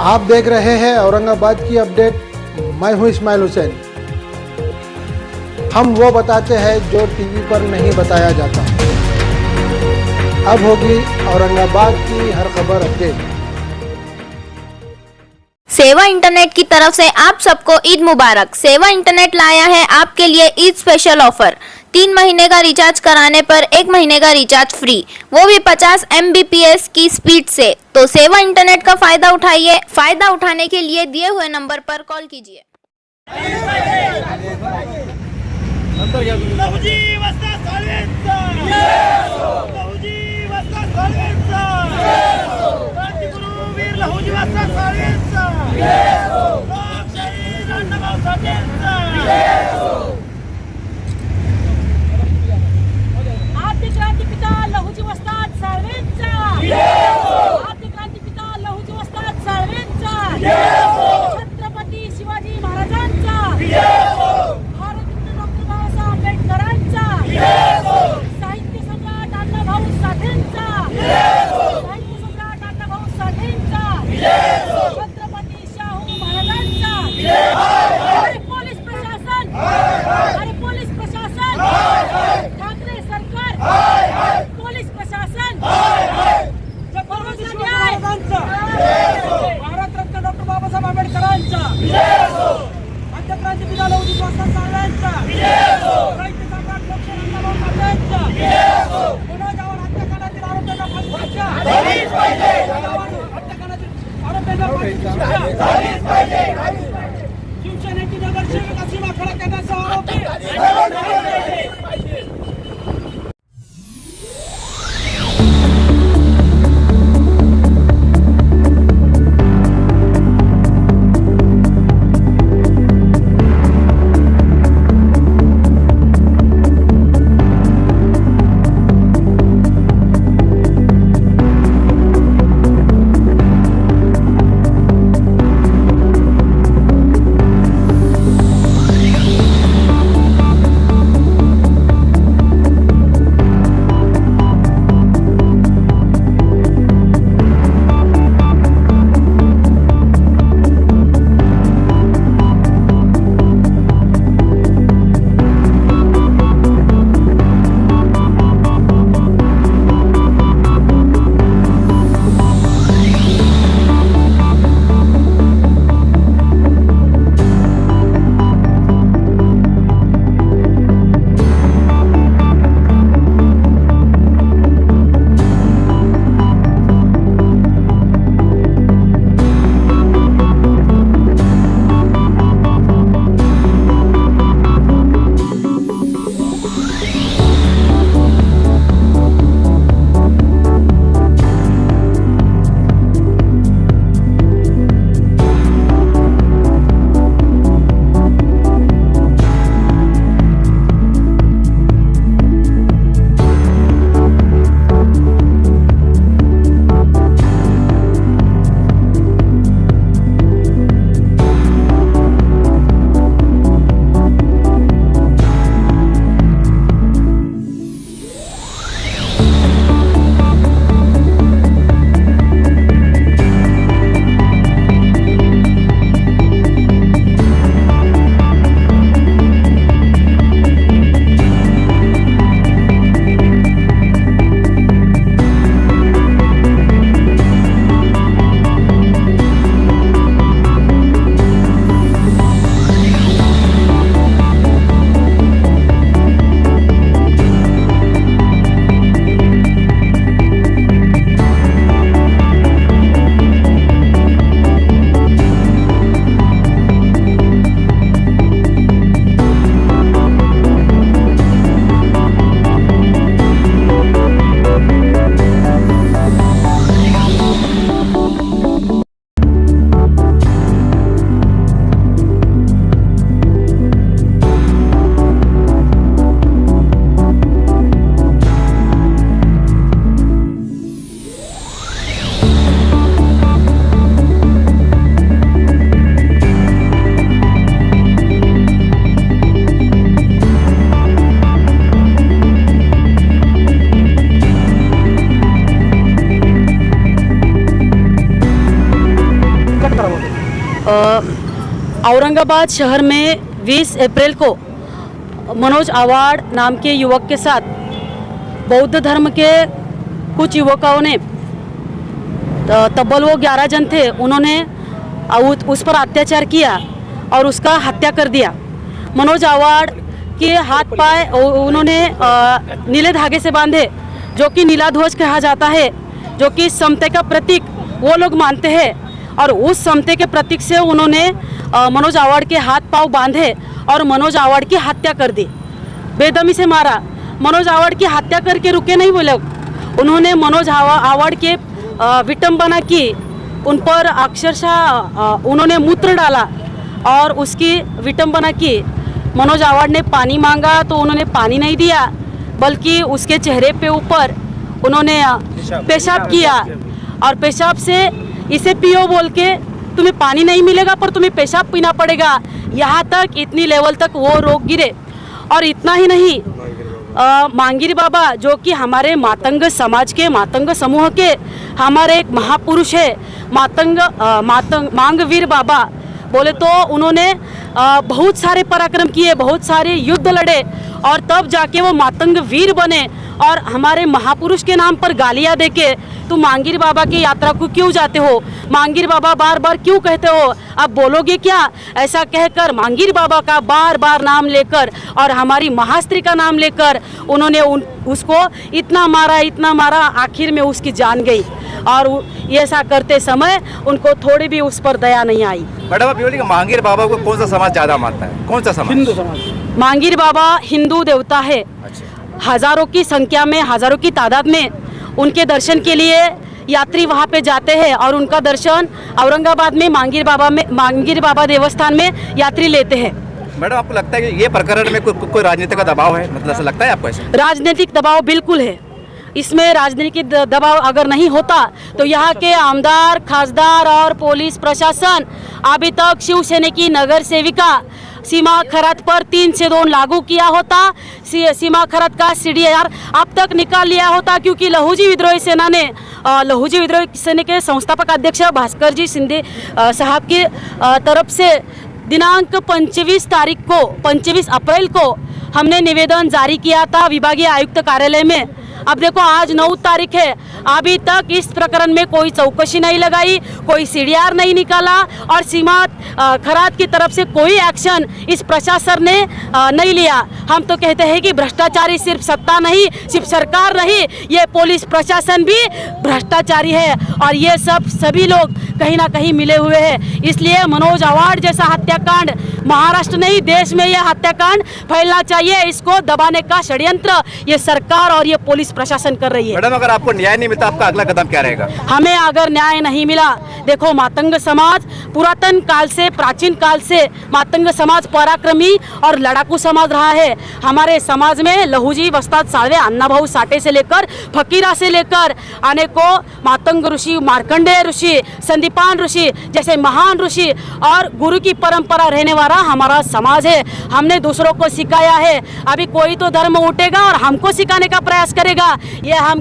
आप देख रहे हैं औरंगाबाद की अपडेट। मैं हूं इस्माइल हुसैन। हम वो बताते हैं जो टीवी पर नहीं बताया जाता। अब होगी औरंगाबाद की हर खबर अपडेट। सेवा इंटरनेट की तरफ से आप सबको ईद मुबारक। सेवा इंटरनेट लाया है आपके लिए ईद स्पेशल ऑफर। 3 महीने का रिचार्ज कराने पर 1 महीने का रिचार्ज फ्री, वो भी 50 Mbps की स्पीड से। तो सेवा इंटरनेट का फायदा उठाइए। फायदा उठाने के लिए दिए हुए नंबर पर कॉल कीजिए। आद्य क्रांतिपिता लहुजी वस्ताद साळवेंचा, आद्य क्रांतिपिता लहुजी वस्ताद साळवेंचा, छत्रपती शिवाजी महाराजांचा, भारतरत्न डॉक्टर बाबासाहेब आंबेडकरांचा, साहित्य सम्राट अण्णाभाऊ साठेंचा, साहित्य सम्राट अण्णाभाऊ साठेंचा, छत्रपती शाहू महाराजांचा। अरे पोलीस प्रशासन, अरे पोलीस प्रशासन, ठाकरे सरकार, पोलीस प्रशासन, भारतरत्न डॉक्टर बाबासाहेब आंबेडकरांचा, आद्य क्रांतिपिता लहुजी वस्ताद साळवेंचा, साहित्य सम्राट डॉक्टर अण्णाभाऊ साठेंचा, गुन्हेगार हत्याकांडातील आरोपींना फाशीच्या, हत्याकांडातील आरोपींना फाशीच्या, शिवसेनेची नगरसेविका सीमा खडा करण्याचा आरोपी औरंगाबाद शहर में 20 अप्रैल को मनोज आवाड़ नाम के युवक के साथ बौद्ध धर्म के कुछ युवकों ने तब्बल वो 11 जन थे, उन्होंने उस पर अत्याचार किया और उसका हत्या कर दिया। मनोज आवाड़ के हाथ पाए उन्होंने नीले धागे से बांधे, जो कि नीला ध्वज कहा जाता है, जो कि समते का प्रतीक वो लोग मानते हैं। और उस समते के प्रतीक से उन्होंने मनोज आवाड़ के हाथ पांव बांधे और मनोज आवाड़ की हत्या कर दी, बेदमी से मारा। मनोज आवाड़ की हत्या करके रुके नहीं वो लोग, उन्होंने मनोज आवाड़ के विटंबना की, उन पर अक्षरशः उन्होंने मूत्र डाला और उसकी विटंबना की। मनोज आवाड़ ने पानी मांगा तो उन्होंने पानी नहीं दिया, बल्कि उसके चेहरे पे ऊपर उन्होंने पेशाब किया और पेशाब से इसे पियो बोल के, तुम्हें पानी नहीं मिलेगा पर तुम्हें पेशाब पीना पड़ेगा। यहाँ तक इतनी लेवल तक वो रोक गिरे। और इतना ही नहीं, मांगीर बाबा जो कि हमारे मातंग समाज के, मातंग समूह के हमारे एक महापुरुष है, मांगवीर बाबा बोले तो उन्होंने बहुत सारे पराक्रम किए, बहुत सारे युद्ध लड़े और तब जाके वो मातंग वीर बने। और हमारे महापुरुष के नाम पर गालियां देके तुम मांगीर बाबा की यात्रा को क्यों जाते हो, मांगीर बाबा बार बार क्यों कहते हो, अब बोलोगे क्या? ऐसा कहकर मांगीर बाबा का बार बार नाम लेकर और हमारी महास्त्री का नाम लेकर उन्होंने उसको इतना मारा, आखिर में उसकी जान गई। और ऐसा करते समय उनको थोड़ी भी उस पर दया नहीं आई। मैडम, आप ये बोलिए मांगीर बाबा को कौन सा समाज ज्यादा मानता है? कौन सा समाज? हिंदू समाज। मांगीर बाबा हिंदू देवता है। हजारों की संख्या में, हजारों की तादाद में उनके दर्शन के लिए यात्री वहां पे जाते हैं और उनका दर्शन औरंगाबाद में मांगीर बाबा देवस्थान में यात्री लेते हैं। मैडम, आपको लगता है कि ये प्रकरण में कोई राजनीतिक का दबाव है? मतलब ऐसा लगता है आपको? ऐसे राजनीतिक दबाव बिल्कुल है। इसमें राजनीतिक दबाव अगर नहीं होता तो यहाँ के आमदार, खासदार और पुलिस प्रशासन अभी तक शिवसेना की नगर सेविका सीमा खरत पर 3 से 2 लागू किया होता। सीमा खरत का CDR अब तक निकाल लिया होता, क्योंकि लहूजी विद्रोही सेना ने लहूजी विद्रोही सेना के संस्थापक अध्यक्ष भास्कर जी शिंदे साहब की तरफ से दिनांक 25 अप्रैल को हमने निवेदन जारी किया था विभागीय आयुक्त कार्यालय में। अब देखो आज 9 तारीख है, अभी तक इस प्रकरण में कोई चौकसी नहीं लगाई, कोई CDR नहीं निकाला और सीमा खरात की तरफ से कोई एक्शन इस प्रशासन ने नहीं लिया। हम तो कहते हैं कि भ्रष्टाचारी सिर्फ सत्ता नहीं, सिर्फ सरकार नहीं, ये पुलिस प्रशासन भी भ्रष्टाचारी है और ये सभी लोग कहीं ना कहीं मिले हुए हैं। इसलिए मनोज आवाड़ जैसा हत्याकांड महाराष्ट्र नहीं, देश में यह हत्याकांड फैलना चाहिए। इसको दबाने का षड्यंत्र ये सरकार और ये पुलिस प्रशासन कर रही है। मैडम, अगर आपको न्याय नहीं मिलता आपका अगला कदम क्या रहेगा? हमें अगर न्याय नहीं मिला, देखो मातंग समाज पुरातन काल से, प्राचीन काल से मातंग समाज पराक्रमी और लड़ाकू समाज रहा है। हमारे समाज में लहूजी, वस्ताद साळवे, अण्णाभाऊ साठे से लेकर फकीरा से लेकर अनेकों मातंग ऋषि, मार्कंडेय ऋषि, संदीपान ऋषि जैसे महान ऋषि और गुरु की परंपरा रहने वाला हमारा समाज है। हमने दूसरों को सिखाया है। अभी कोई तो धर्म उठेगा और हमको सिखाने का प्रयास करेगा, ये हम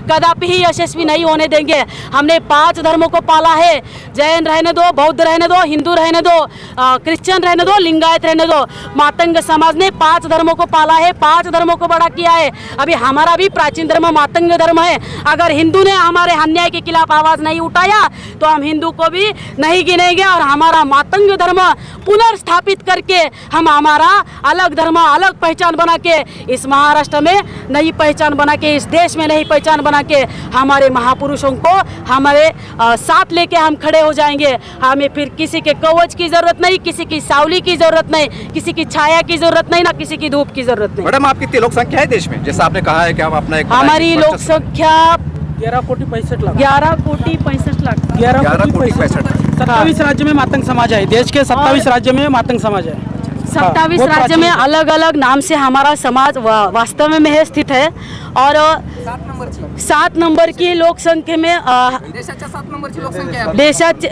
कदापि ही यशस्वी नहीं होने देंगे। हमने 5 धर्मों को पाला है, जैन रहने दो, बौद्ध रहने दो, हिंदू रहने दो, क्रिश्चियन रहने दो, लिंगायत रहने दो। मातंग समाज ने 5 धर्मों को पाला है, 5 धर्मों को बड़ा किया है। अभी हमारा भी प्राचीन धर्म मातंग धर्म है। अगर हिंदू ने हमारे अन्याय के खिलाफ आवाज नहीं उठाया तो हम हिंदू को भी नहीं गिनेंगे और हमारा मातंग धर्म पुनर्स्थापित करके हम हमारा अलग धर्म, अलग पहचान बना के इस महाराष्ट्र में नई पहचान बना के, इस देश में नई पहचान बना के हमारे महापुरुषों को हमारे साथ लेके हम खड़े हो जाएंगे। हमें फिर किसी के कवच की जरूरत नहीं, किसी की सावली की जरूरत नहीं, किसी की छाया की जरूरत नहीं, ना किसी की धूप की जरूरत नहीं। मैडम, आपकी कितनी लोक संख्या है देश में? जैसा आपने कहा है कि हम अपना एक हमारी लोक संख्या 11 कोटी 65 लाख। 11 कोटी 65 लाख। 11 कोटी 65 लाख। 27 राज्य में मातंग समाज है। देश के 27 राज्य में मातंग समाज है। 27 राज्य में अलग अलग नाम से हमारा समाज वास्तव में स्थित है और 7 नंबर की लोकसंख्या में देशाच्या 7 नंबरची लोकसंख्या आहे. देशात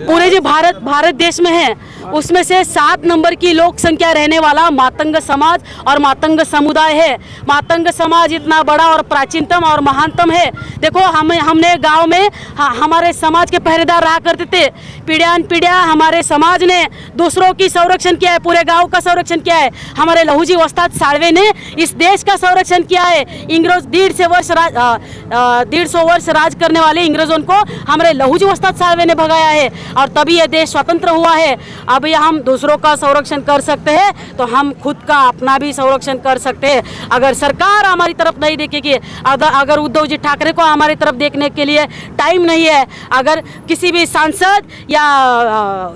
पूरे जो भारत देश में है उसमें से 7 नंबर की लोक संख्या रहने वाला मातंग समाज और मातंग समुदाय है। मातंग समाज इतना बड़ा और प्राचीनतम और महानतम है। देखो हमने गांव में हमारे समाज के पहरेदार रहा करते थे। पीढ़ियान पीढ़िया हमारे समाज ने दूसरों की संरक्षण किया है, पूरे गांव का संरक्षण किया है। हमारे लहूजी वस्ताद साळवे ने इस देश का संरक्षण किया है। इंग्रज 150 वर्ष राज करने वाले इंग्रजों को हमारे लहूजी वस्ताद साळवे ने भगाया है और तभी यह देश स्वतंत्र हुआ है। अब यह हम दूसरों का संरक्षण कर सकते हैं तो हम खुद का अपना भी संरक्षण कर सकते हैं। अगर सरकार हमारी तरफ नहीं देखेगी, अगर उद्धव जी ठाकरे को हमारी तरफ देखने के लिए टाइम नहीं है, अगर किसी भी सांसद या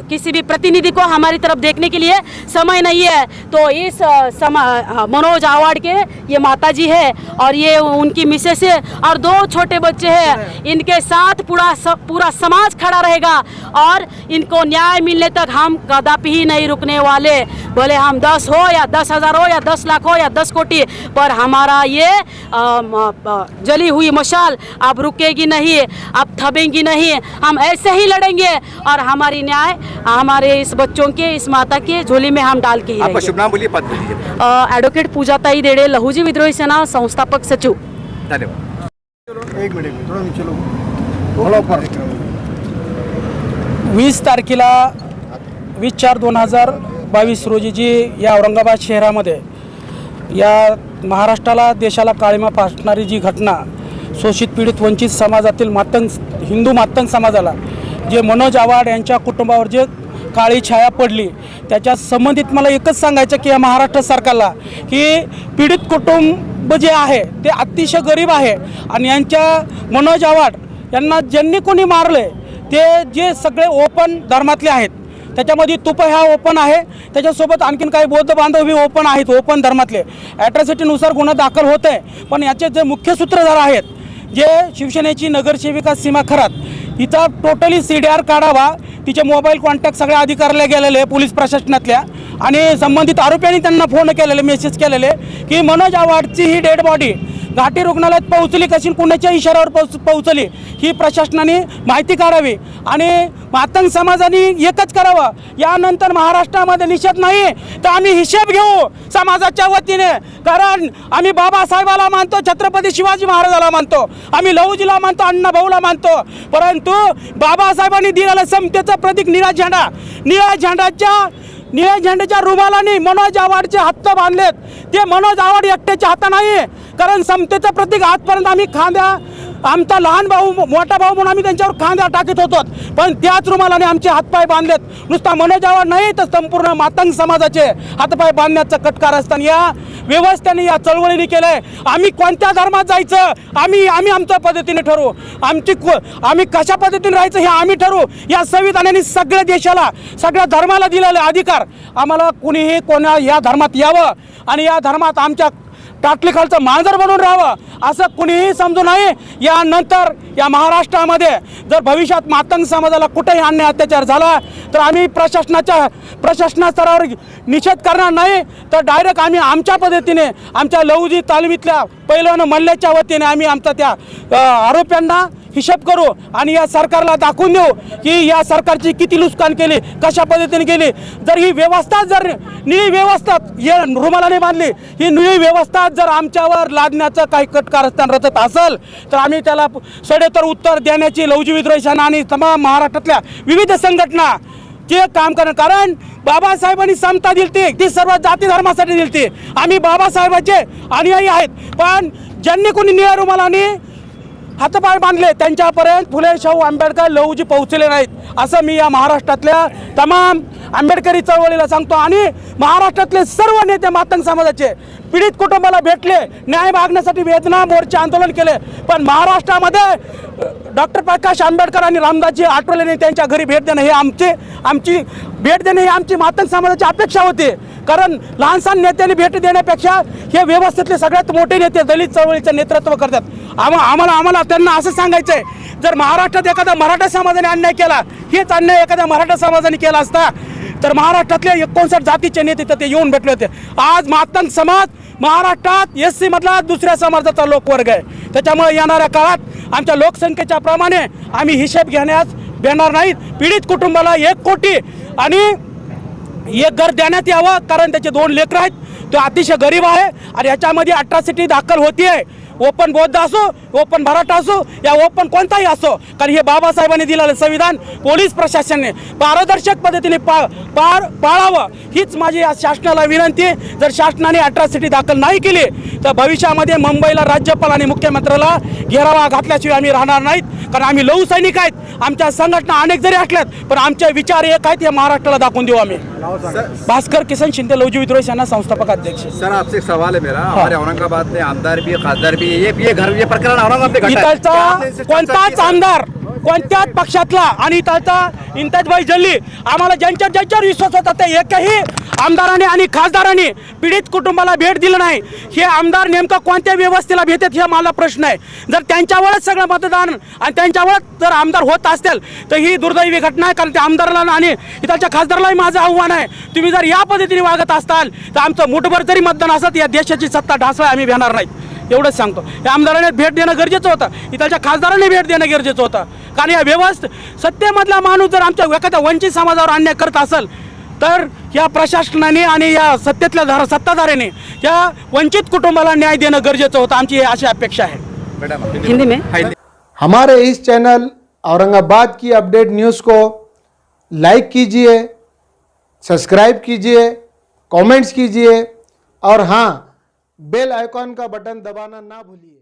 किसी भी प्रतिनिधि को हमारी तरफ देखने के लिए समय नहीं है, तो इस मनोज आवाड़ के ये माता जी है और ये उनकी मिसेस है और 2 छोटे बच्चे हैं। इनके साथ पूरा समाज खड़ा रहेगा और इनको न्याय मिलने तक हम कदापि ही नहीं रुकने वाले। भले हम 10 हो या 10,000 हो या 10 लाख हो या 10 कोटी, पर हमारा ये जली हुई मशाल अब रुकेगी नहीं, अब थमेगी नहीं। हम ऐसे ही लड़ेंगे और हमारी न्याय हमारे इस बच्चों के, इस माता के झोली में हम डाल के ही आपका रहेंगे। शुभ नाम बोलिए, पद बोलिए। एडवोकेट पूजाताई देड़े, लहूजी विद्रोही सेना संस्थापक सचिव। धन्यवाद। एक मिनिट थोडं मी चलो बोला पर 20 तारखेला 20/4/2022 रोजी जी या औरंगाबाद शहरामध्ये या महाराष्ट्राला देशाला काळिमा फासणारी जी घटना, शोषित पीडित वंचित समाजातील हिंदू मातंग समाजाला जे मनोज आवाड यांच्या कुटुंबावर जे काळी छाया पडली, त्याच्या संबंधित मला एकच सांगायचं की या महाराष्ट्र सरकारला की पीडित कुटुंब जे आहे ते अतिशय गरीब आहे आणि यांच्या मनोज आवाड यांना ज्यांनी कोणी मारले ते जे सगळे ओपन धर्मातले आहेत, त्याच्यामध्ये तुप हा ओपन आहे, त्याच्यासोबत आणखीन काही बौद्ध बांधव बी ओपन आहेत, ओपन धर्मातले। ॲट्रॉसिटीनुसार गुन्हा दाखल होत आहे, पण याचे जे मुख्य सूत्रधार आहेत, जे शिवसेनेची नगरसेविका सीमा खरात, हिचा टोटली CDR काढावा, तिचे मोबाईल कॉन्टॅक्ट सगळ्या अधिकाऱ्याला गेलेले पोलीस प्रशासनातल्या आणि संबंधित आरोपींनी त्यांना फोन केलेले, मेसेज केलेले की मनोज आवाडची ही डेड बॉडी घाटी रुग्णालयात पोहोचली कशी, कुणाच्या इशाऱ्यावर पोहोचली ही प्रशासनाने माहिती काढावी आणि मातंग समाजाने एकच करावं। यानंतर महाराष्ट्रामध्ये निषेध नाही तर आम्ही हिशेब घेऊ समाजाच्या वतीने, कारण आम्ही बाबासाहेबाला मानतो, छत्रपती शिवाजी महाराजाला मानतो, आम्ही लहूजीला मानतो, अण्णाभाऊला मानतो, परंतु बाबासाहेबांनी दिलेलं समतेचं प्रतीक निळा झेंडा, निळ्या झेंड्याच्या रुमालाने मनोज आवाडचे हात बांधलेत। ते मनोज आवाड एकट्याच्या हात नाही, कारण समतेचं प्रतीक आजपर्यंत आम्ही खांद्या, आमचा लहान भाऊ मोठा भाऊ म्हणून आम्ही त्यांच्यावर खांद्या टाकत होतो, पण त्याच रुमालाने आमचे हातपाय बांधलेत। नुसता मनोज आवाड नाही तर संपूर्ण मातंग समाजाचे हातपाय बांधण्याचं कटकार असताना या व्यवस्थेने, या चळवळीने केलंय। आम्ही कोणत्या धर्मात जायचं आम्ही आमच्या पद्धतीने ठरवू, आम्ही कशा पद्धतीने राहायचं हे आम्ही ठरवू। या संविधानाने सगळ्या देशाला, सगळ्या धर्माला दिलेले अधिकार, आम्हाला कुणीही कोणा या धर्मात यावं आणि या धर्मात आमच्या टाटलीखालचं मांजर बनून राहावं असं कुणीही समजू नये। यानंतर या महाराष्ट्रामध्ये जर भविष्यात मातंग समाजाला कुठेही अन्याय अत्याचार झाला तर आम्ही प्रशासना स्तरावर निषेध करणार नाही, तर डायरेक्ट आम्ही आमच्या पद्धतीने, आमच्या लहूजी तालमीतल्या पैलवान मल्ल्याच्या वतीने आम्ही आमचा त्या आरोप्यांना हिशेब करू आणि या सरकारला दाखवून देऊ की या सरकारची किती लुस्कान केली, कशा पद्धतीने केली। जर ही व्यवस्था, जर निळी व्यवस्था या रुमालाने बांधली, ही निळी व्यवस्था जर आमच्यावर लादण्याचं काही कटकारस्थान रचत असेल तर आम्ही त्याला सडेतर उत्तर देण्याची लहूजी विद्रोही सेना आणि तमाम महाराष्ट्रातल्या विविध संघटना ते काम करणार। कारण बाबासाहेबांनी समता दिली, ती सर्व जाती धर्मासाठी दिली। आम्ही बाबासाहेबांचे अनुयायी आहेत, पण ज्यांनी कोणी निळ्या रुमालाने हातपाय बांधले त्यांच्यापर्यंत फुले शाहू आंबेडकर लहूजी पोहोचले नाहीत, असं मी या महाराष्ट्रातल्या तमाम आंबेडकरी चळवळीला सांगतो। आणि महाराष्ट्रातले सर्व नेते मातंग समाजाचे पीडित कुटुंबाला भेटले, न्याय मागण्यासाठी वेदना मोर्चे आंदोलन केले, पण महाराष्ट्रामध्ये डॉक्टर प्रकाश आंबेडकर आणि रामदासजी आठवलेने त्यांच्या घरी भेट देणं हे आमची भेट देणं ही आमची मातंग समाजाची अपेक्षा होती। कारण लहान सहान नेत्यांनी भेट देण्यापेक्षा हे व्यवस्थेतले सगळ्यात मोठे नेते दलित चळवळीचं नेतृत्व करतात। आम्हाला त्यांना असं सांगायचं आहे, जर महाराष्ट्रात एखादा मराठा समाजाने अन्याय केला, हेच अन्याय एखाद्या मराठा समाजाने केला असता तर महाराष्ट्रातले 59 जातीचे नेते तर ते येऊन भेटले होते। आज मातंग समाज महाराष्ट्रात SC मधला दुसऱ्या समाजाचा लोकवर्ग आहे, त्याच्यामुळे येणाऱ्या काळात आमच्या लोकसंख्येच्या प्रमाणे आम्ही हिशेब घेण्यास देणार नाहीत। पीडित कुटुंबाला 1 कोटी आणि 1 घर देण्यात यावं, कारण त्याचे 2 लेकरं आहेत, तो अतिशय गरीब आहे आणि याच्यामध्ये अट्रॉसिटी दाखल होती आहे। ओपन बौद्ध असो, ओपन मराठा असो या ओपन कोणताही असो, कारण हे बाबासाहेबांनी दिलेलं संविधान पोलीस प्रशासनाने पारदर्शक पद्धतीने पाळावं हीच माझी या शासनाला विनंती आहे। जर शासनाने अट्रॉसिटी दाखल नाही केली तर भविष्यामध्ये मुंबईला राज्यपाल आणि मुख्यमंत्र्याला घेरावा घातल्याशिवाय आम्ही राहणार नाहीत, कारण आम्ही लघु सैनिक आहेत। आमच्या संघटना अनेक जरी असल्यात पण आमचे विचार एक आहेत, हे महाराष्ट्राला दाखवून देऊ आम्ही। भास्कर किशन शिंदे लवजी विद्रोही सेना संस्थापक अध्यक्ष। सर आपसे एक सवाल है मेरा, हमारे औरंगाबाद में आमदार भी खासदार भी ये प्रकरण औरंगाबाद में घटा है। इथलचा कोणताच आमदार कोणत्याच पक्षातला आणि इथलचा इंताजबाई जल्ली आम्हाला ज्यांच्यावर विश्वास होता ते एकही आमदारांनी आणि खासदारांनी पीडित कुटुंबाला भेट दिली नाही। हे आमदार नेमका कोणत्या व्यवस्थेला भेटतात हे मला प्रश्न आहे। जर त्यांच्यावरच सगळं मतदान आणि त्यांच्यावरच जर आमदार होत असतील तर ही दुर्दैवी घटना आहे, कारण त्या आमदाराला आणि इथलच्या खासदारालाही माझं आव्हान आहे, तुम्ही जर या पद्धतीने वागत असताल तर आमचं मुठभर जरी मतदान असत या देशाची सत्ता ढासळाय आम्ही घेणार नाहीत, एवढंच सांगतो। या आमदाराने भेट देणं गरजेचं होतं, इथलच्या खासदाराने भेट देणं गरजेचं होतं, कारण या सत्तेमधला माणूस जर आमच्या एखाद्या वंचित समाजावर अन्याय करत असेल तर या प्रशासनाने आणि या सत्तेतल्या सत्ताधाऱ्याने या वंचित कुटुंबाला न्याय देणं गरजेचं होतं, आमची अशी अपेक्षा आहे। हिंदी में हमारे इस चैनल औरंगाबाद की अपडेट न्यूज़ को लाइक कीजिए, सब्सक्राइब कीजिए, कमेंट्स कीजिए और हाँ, बेल आइकॉन का बटन दबाना ना भूलिए।